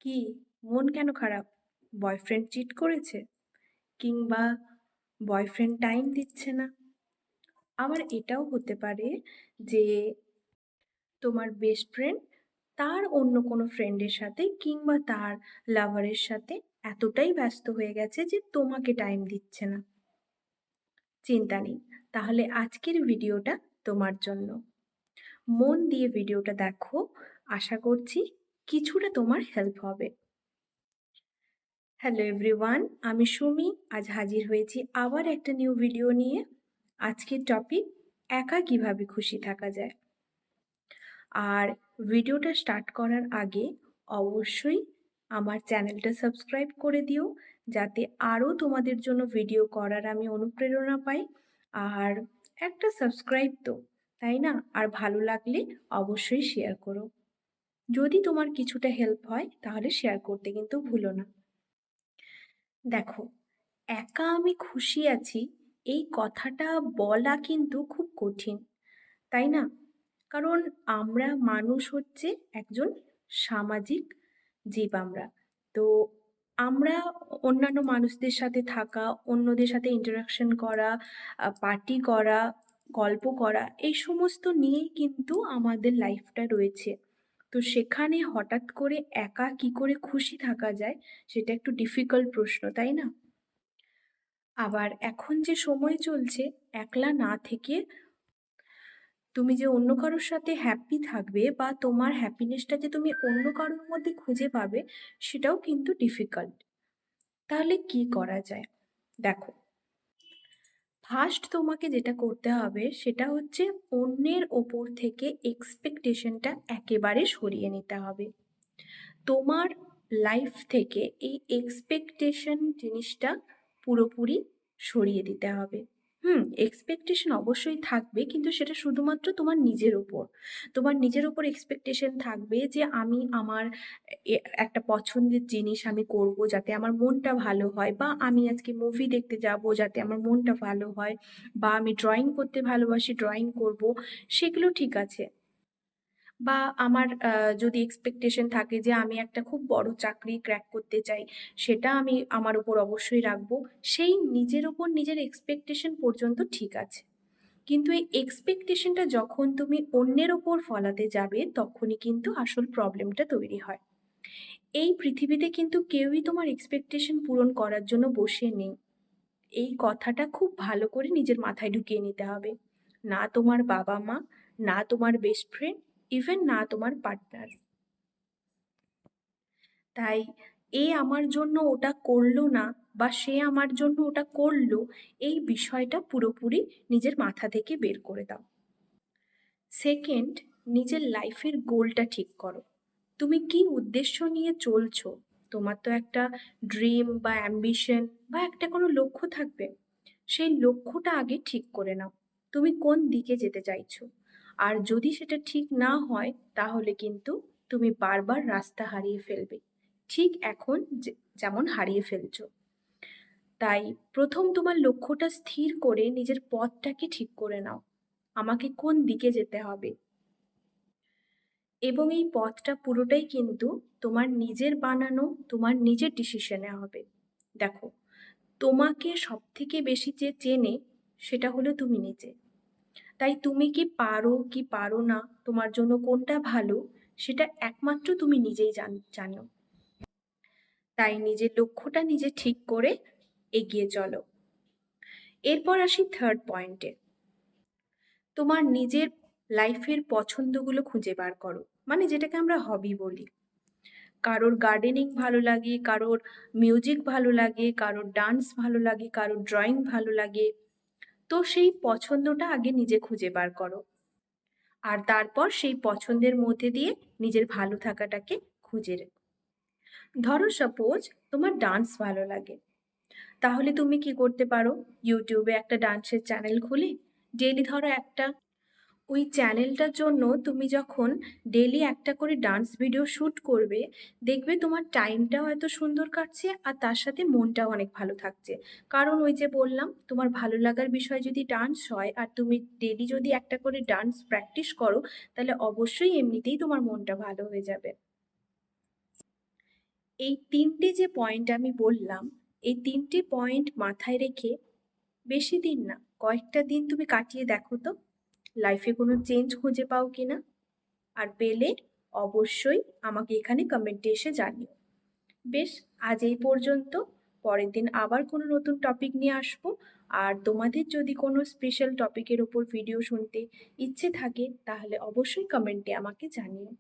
কি মন কেন খারাপ? বয়ফ্রেন্ড চিট করেছে? কিংবা বয়ফ্রেন্ড টাইম দিচ্ছে না? আবার এটাও হতে পারে যে তোমার বেস্ট ফ্রেন্ড তার অন্য কোনো ফ্রেন্ডের সাথে কিংবা তার লাভারের সাথে এতটাই ব্যস্ত হয়ে গেছে যে তোমাকে টাইম দিচ্ছে না। চিন্তা নেই, তাহলে আজকের ভিডিওটা তোমার জন্য। মন দিয়ে ভিডিওটা দেখো, আশা করছি কিছুটা তোমার হেল্প হবে। হ্যালো এভরিওয়ান, আমি সুমি। আজ হাজির হয়েছি আবার একটা নিউ ভিডিও নিয়ে। আজকের টপিক, একা কিভাবে খুশি থাকা যায়। আর ভিডিওটা স্টার্ট করার আগে অবশ্যই আমার চ্যানেলটা সাবস্ক্রাইব করে দিও, যাতে আরও তোমাদের জন্য ভিডিও করার আমি অনুপ্রেরণা পাই। আর একটা সাবস্ক্রাইব তো, তাই না? আর ভালো লাগলে অবশ্যই শেয়ার করো। যদি তোমার কিছুটা হেল্প হয় তাহলে শেয়ার করতে কিন্তু ভুলো না। দেখো, একা আমি খুশি আছি এই কথাটা বলা কিন্তু খুব কঠিন, তাই না? কারণ আমরা মানুষ হচ্ছে একজন সামাজিক জীব আমরা। তো আমরা অন্যান্য মানুষদের সাথে থাকা, অন্যদের সাথে ইন্টারাকশন করা, পার্টি করা, গল্প করা, এই সমস্ত নিয়েই কিন্তু আমাদের লাইফটা রয়েছে। তো সেখানে হঠাৎ করে একা কি করে খুশি থাকা যায়, সেটা একটু ডিফিকাল্ট প্রশ্ন, তাই না? আবার এখন যে সময় চলছে, একলা না থেকে তুমি যে অন্য কারোর সাথে হ্যাপি থাকবে বা তোমার হ্যাপিনেসটা যে তুমি অন্য কারোর মধ্যে খুঁজে পাবে, সেটাও কিন্তু ডিফিকাল্ট। তাহলে কি করা যায়? দেখো, ফার্স্ট তোমাকে যেটা করতে হবে সেটা হচ্ছে অন্যের ওপর থেকে এক্সপেকটেশনটা একেবারে সরিয়ে নিতে হবে। তোমার লাইফ থেকে এই এক্সপেকটেশন জিনিসটা পুরোপুরি সরিয়ে দিতে হবে। এক্সপেকটেশন অবশ্যই থাকবে, কিন্তু সেটা শুধুমাত্র তোমার নিজের ওপর। তোমার নিজের ওপর এক্সপেকটেশন থাকবে যে আমি আমার একটা পছন্দের জিনিস আমি করব যাতে আমার মনটা ভালো হয়, বা আমি আজকে মুভি দেখতে যাব যাতে আমার মনটা ভালো হয়, বা আমি ড্রয়িং করতে ভালোবাসি, ড্রয়িং করব। সেগুলো ঠিক আছে। বা আমার যদি এক্সপেকটেশন থাকে যে আমি একটা খুব বড় চাকরি ক্র্যাক করতে চাই, সেটা আমি আমার উপর অবশ্যই রাখবো। সেই নিজের ওপর নিজের এক্সপেকটেশন পর্যন্ত ঠিক আছে, কিন্তু এই এক্সপেকটেশনটা যখন তুমি অন্যের ওপর ফলাতে যাবে, তখনই কিন্তু আসল প্রবলেমটা তৈরি হয়। এই পৃথিবীতে কিন্তু কেউই তোমার এক্সপেকটেশন পূরণ করার জন্য বসে নেই। এই কথাটা খুব ভালো করে নিজের মাথায় ঢুকিয়ে নিতে হবে। না তোমার বাবা মা, না তোমার বেস্ট ফ্রেন্ড, ইভেন না তোমার পার্টনার। তাই এ আমার জন্য ওটা করলো না, বা সে আমার জন্য ওটা করলো, এই বিষয়টা পুরোপুরি নিজের মাথা থেকে বের করে দাও। সেকেন্ড, নিজের লাইফের গোলটা ঠিক করো। তুমি কি উদ্দেশ্য নিয়ে চলছো? তোমার তো একটা ড্রিম বা অ্যাম্বিশন বা একটা কোনো লক্ষ্য থাকবে। সেই লক্ষ্যটা আগে ঠিক করে নাও, তুমি কোন দিকে যেতে চাইছো। আর যদি সেটা ঠিক না হয়, তাহলে কিন্তু তুমি বারবার রাস্তা হারিয়ে ফেলবে, ঠিক এখন যেমন হারিয়ে ফেলছো। তাই প্রথম তোমার লক্ষ্যটা স্থির করে নিজের পথটাকে ঠিক করে নাও, আমাকে কোন দিকে যেতে হবে। এবং এই পথটা পুরোটাই কিন্তু তোমার নিজের বানানো, তোমার নিজের ডিসিশনে হবে। দেখো, তোমাকে সব থেকে বেশি যে চেনে সেটা হলো তুমি নিজে। তাই তুমি কি পারো কি পারো না, তোমার জন্য কোনটা ভালো, সেটা একমাত্র তুমি নিজেই জানো। তাই নিজের লক্ষ্যটা নিজে ঠিক করে এগিয়ে চলো। এরপর আসি থার্ড পয়েন্টে। তোমার নিজের লাইফের পছন্দগুলো খুঁজে বার করো, মানে যেটাকে আমরা হবি বলি। কারোর গার্ডেনিং ভালো লাগে, কারোর মিউজিক ভালো লাগে, কারোর ডান্স ভালো লাগে, কারোর ড্রয়িং ভালো লাগে। তো সেই পছন্দটা আগে নিজে খুঁজে বার করো, আর তারপর সেই পছন্দের মধ্যে দিয়ে নিজের ভালো থাকাটাকে খুঁজে রেখো। ধরো সাপোজ তোমার ডান্স ভালো লাগে, তাহলে তুমি কি করতে পারো? ইউটিউবে একটা ডান্সের চ্যানেল খুলে ডেলি ধরো একটা, ওই চ্যানেলটার জন্য তুমি যখন ডেলি একটা করে ডান্স ভিডিও শ্যুট করবে, দেখবে তোমার টাইমটাও এত সুন্দর কাটছে আর তার সাথে মনটাও অনেক ভালো থাকছে। কারণ ওই যে বললাম, তোমার ভালো লাগার বিষয় যদি ডান্স হয় আর তুমি ডেলি যদি একটা করে ডান্স প্র্যাকটিস করো, তাহলে অবশ্যই এমনিতেই তোমার মনটা ভালো হয়ে যাবে। এই 3টে যে পয়েন্ট আমি বললাম, এই 3টে পয়েন্ট মাথায় রেখে বেশি দিন না, কয়েকটা দিন তুমি কাটিয়ে দেখো তো লাইফে কোনো চেঞ্জ খুঁজে পাও কিনা। আর পেলে অবশ্যই আমাকে এখানে কমেন্টে এসে জানিও। বেশ, আজ এই পর্যন্ত। পরের দিন আবার কোনো নতুন টপিক নিয়ে আসবো। আর তোমাদের যদি কোনো স্পেশাল টপিকের ওপর ভিডিও শুনতে ইচ্ছে থাকে তাহলে অবশ্যই কমেন্টে আমাকে জানিও।